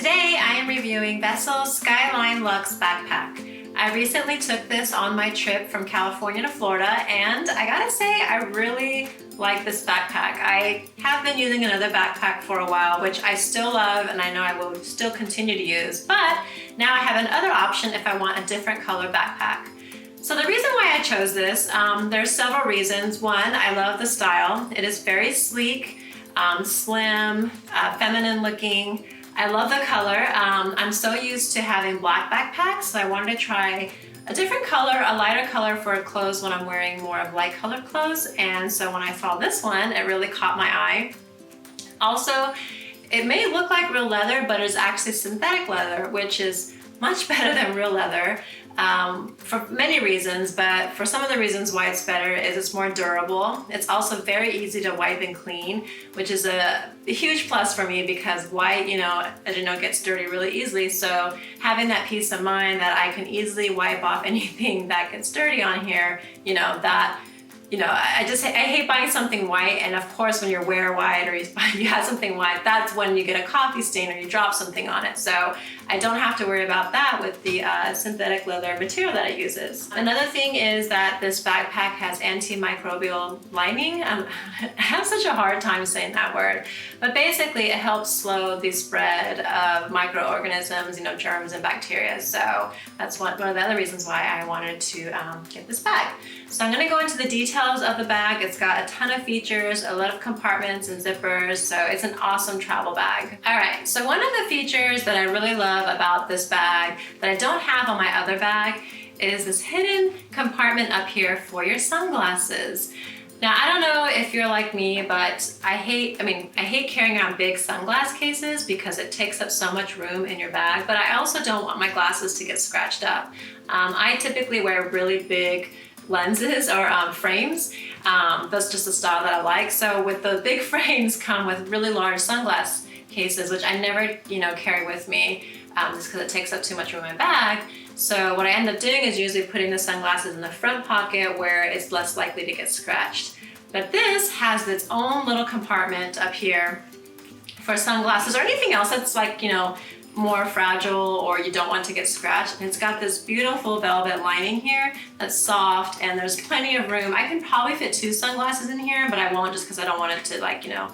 Today I am reviewing Vessel Skyline Lux Backpack. I recently took this on my trip from California to Florida, and I gotta say I really like this backpack. I have been using another backpack for a while, which I still love and I know I will still continue to use, but now I have another option if I want a different color backpack. So the reason why I chose this, there's several reasons. One, I love the style. It is very sleek, slim, feminine looking. I love the color. I'm so used to having black backpacks, so I wanted to try a different color, a lighter color for clothes when I'm wearing more of light colored clothes. And so when I saw this one, it really caught my eye. Also, it may look like real leather, but it's actually synthetic leather, which is much better than real leather for many reasons, but for some of the reasons why it's better is it's more durable. It's also very easy to wipe and clean, which is a huge plus for me because white, as you know, gets dirty really easily. So having that peace of mind that I can easily wipe off anything that gets dirty on here, I hate buying something white, and of course when you wear white or you have something white, that's when you get a coffee stain or you drop something on it. So I don't have to worry about that with the synthetic leather material that it uses. Another thing is that this backpack has antimicrobial lining. I have such a hard time saying that word, but basically it helps slow the spread of microorganisms, germs and bacteria. So that's one of the other reasons why I wanted to get this bag. So I'm going to go into the details of the bag. It's got a ton of features, a lot of compartments and zippers, so it's an awesome travel bag. All right, so one of the features that I really love about this bag that I don't have on my other bag is this hidden compartment up here for your sunglasses. Now, I don't know if you're like me, but I hate carrying around big sunglass cases because it takes up so much room in your bag, but I also don't want my glasses to get scratched up. I typically wear really big lenses or frames. That's just the style that I like. So with the big frames come with really large sunglass cases, which I never, carry with me just because it takes up too much room in my bag. So what I end up doing is usually putting the sunglasses in the front pocket where it's less likely to get scratched. But this has its own little compartment up here for sunglasses or anything else that's like, more fragile or you don't want to get scratched. And it's got this beautiful velvet lining here that's soft, and there's plenty of room. I can probably fit 2 sunglasses in here, but I won't just because I don't want it to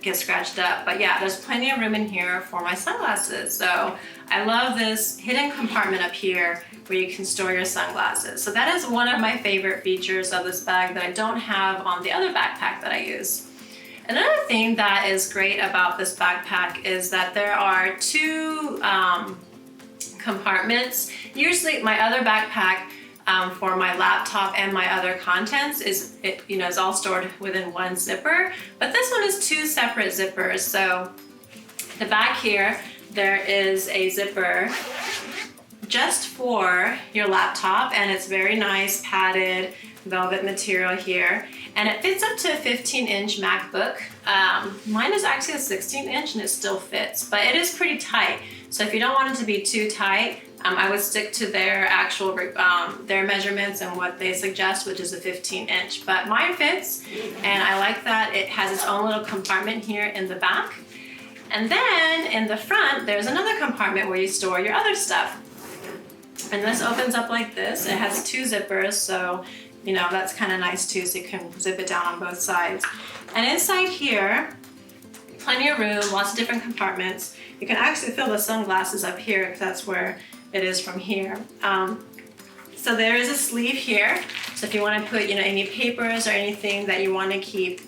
get scratched up. But yeah, there's plenty of room in here for my sunglasses. So I love this hidden compartment up here where you can store your sunglasses. So that is one of my favorite features of this bag that I don't have on the other backpack that I use. Another thing that is great about this backpack is that there are 2 compartments. Usually my other backpack for my laptop and my other contents is all stored within one zipper, but this one is 2 separate zippers. So the back here, there is a zipper just for your laptop, and it's very nice padded velvet material here, and it fits up to a 15-inch MacBook. Mine is actually a 16-inch and it still fits, but it is pretty tight. So if you don't want it to be too tight, I would stick to their actual their measurements and what they suggest, which is a 15-inch. But mine fits, and I like that it has its own little compartment here in the back. And then in the front, there's another compartment where you store your other stuff. And this opens up like this. It has 2 zippers, so that's kind of nice too, so you can zip it down on both sides. And inside here, plenty of room, lots of different compartments. You can actually fill the sunglasses up here because that's where it is from here. So there is a sleeve here. So if you want to put any papers or anything that you want to keep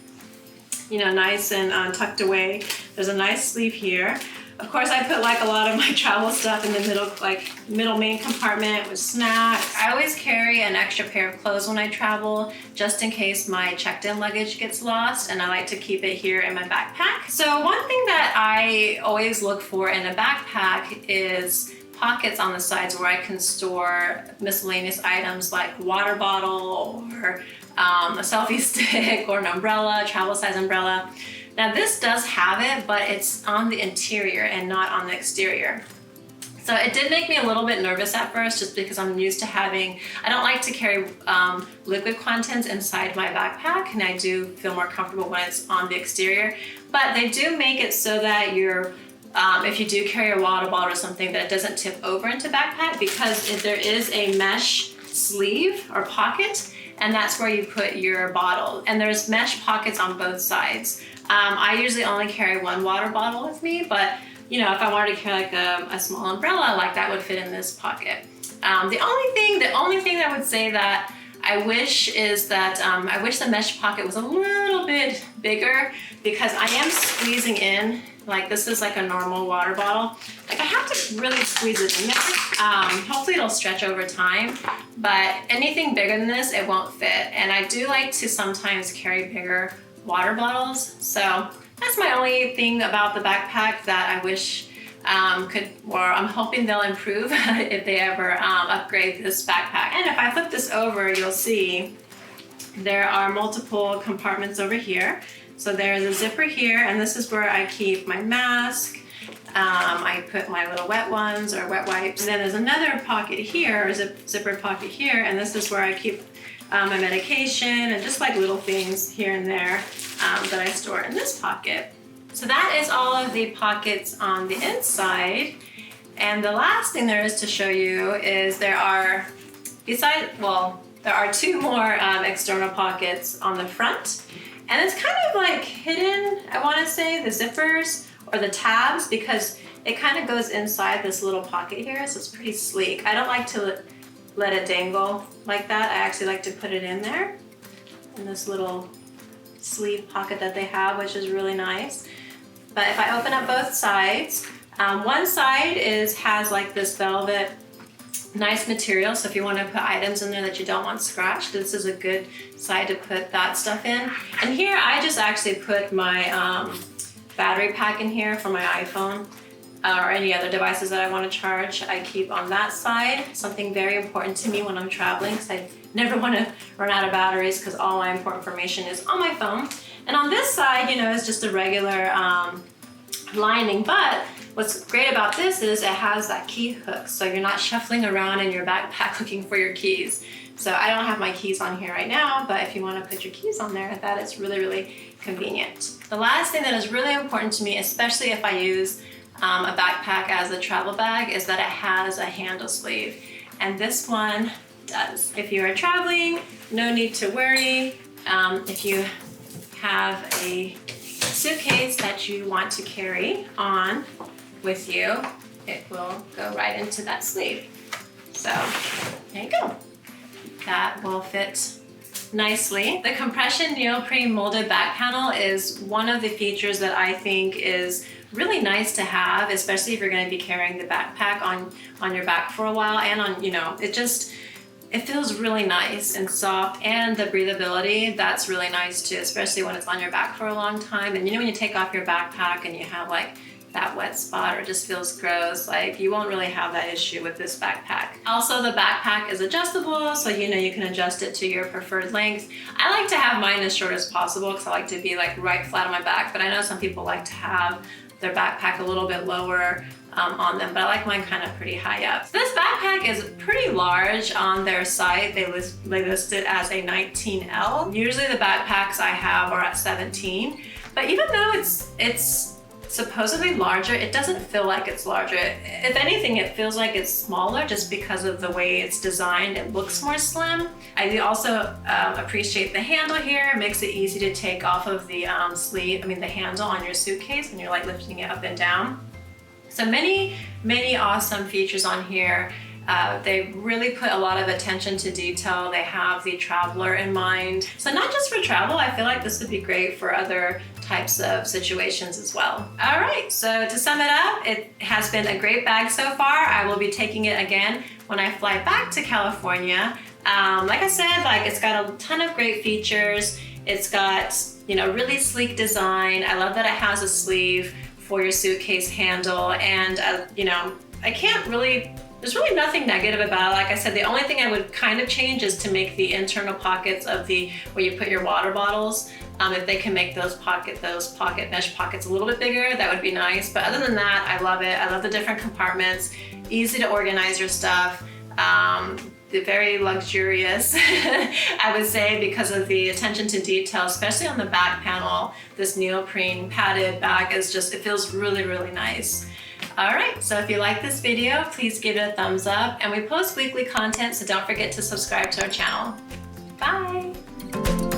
nice and tucked away, there's a nice sleeve here. Of course, I put a lot of my travel stuff in the middle main compartment with snacks. I always carry an extra pair of clothes when I travel, just in case my checked-in luggage gets lost, and I like to keep it here in my backpack. So one thing that I always look for in a backpack is pockets on the sides where I can store miscellaneous items like water bottle or a selfie stick or an umbrella, travel size umbrella. Now this does have it, but it's on the interior and not on the exterior. So it did make me a little bit nervous at first, just because I'm used to I don't like to carry liquid contents inside my backpack, and I do feel more comfortable when it's on the exterior. But they do make it so that your if you do carry a water bottle or something, that it doesn't tip over into backpack, because there is a mesh sleeve or pocket, and that's where you put your bottle. And there's mesh pockets on both sides. I usually only carry one water bottle with me, but you know, if I wanted to carry like a small umbrella, like that would fit in this pocket. The only thing that I would say that I wish is that I wish the mesh pocket was a little bit bigger, because I am squeezing in, like this is like a normal water bottle. Like I have to really squeeze it in there. Hopefully it'll stretch over time, but anything bigger than this, it won't fit. And I do like to sometimes carry bigger water bottles. So that's my only thing about the backpack that I wish I'm hoping they'll improve if they ever upgrade this backpack. And if I flip this over, you'll see there are multiple compartments over here. So there's a zipper here, and this is where I keep my mask. I put my little wet ones or wet wipes. And then there's another pocket here, or zippered pocket here, and this is where I keep my medication and just like little things here and there that I store in this pocket. So that is all of the pockets on the inside. And the last thing there is to show you is there are two more external pockets on the front. And it's kind of like hidden, I want to say, the zippers or the tabs, because it kind of goes inside this little pocket here, so it's pretty sleek. I don't like to let it dangle like that. I actually like to put it in there in this little sleeve pocket that they have, which is really nice. But if I open up both sides, one side has like this velvet, nice material. So if you want to put items in there that you don't want scratched, this is a good side to put that stuff in. And here I just actually put my battery pack in here for my iPhone or any other devices that I want to charge. I keep on that side. Something very important to me when I'm traveling, because I never want to run out of batteries, because all my important information is on my phone. And on this side, you know, is just a regular lining, but what's great about this is it has that key hook, so you're not shuffling around in your backpack looking for your keys. So I don't have my keys on here right now, but if you want to put your keys on there, that is really, really convenient. The last thing that is really important to me, especially if I use a backpack as a travel bag, is that it has a handle sleeve. And this one does. If you are traveling, no need to worry. If you have a suitcase that you want to carry on with you, it will go right into that sleeve. So there you go. That will fit nicely. The compression neoprene molded back panel is one of the features that I think is really nice to have, especially if you're going to be carrying the backpack on your back for a while, and on, you know, it feels really nice and soft, and the breathability, that's really nice too, especially when it's on your back for a long time. And you know, when you take off your backpack and you have like that wet spot or it just feels gross, like you won't really have that issue with this backpack. Also, the backpack is adjustable, so you know, you can adjust it to your preferred length. I like to have mine as short as possible because I like to be like right flat on my back, but I know some people like to have their backpack a little bit lower on them, but I like mine kind of pretty high up. So this backpack is pretty large on their site. They list it as a 19L. Usually the backpacks I have are at 17, but even though it's supposedly larger, it doesn't feel like it's larger. If anything, it feels like it's smaller just because of the way it's designed. It looks more slim. I also appreciate the handle here. It makes it easy to take off of the the handle on your suitcase when you're like lifting it up and down. So many awesome features on here. They really put a lot of attention to detail. They have the traveler in mind. So not just for travel, I feel like this would be great for other types of situations as well. All right, so to sum it up, it has been a great bag so far. I will be taking it again when I fly back to California. Like I said, like it's got a ton of great features. It's got, you know, really sleek design. I love that it has a sleeve for your suitcase handle, and you know, there's really nothing negative about it. Like I said, the only thing I would kind of change is to make the internal pockets of where you put your water bottles, if they can make those pocket mesh pockets a little bit bigger, that would be nice. But other than that, I love it. I love the different compartments, easy to organize your stuff. very luxurious, I would say, because of the attention to detail, especially on the back panel. This neoprene padded back is just, it feels really, really nice. All right, so if you like this video, please give it a thumbs up, and we post weekly content, so don't forget to subscribe to our channel. Bye.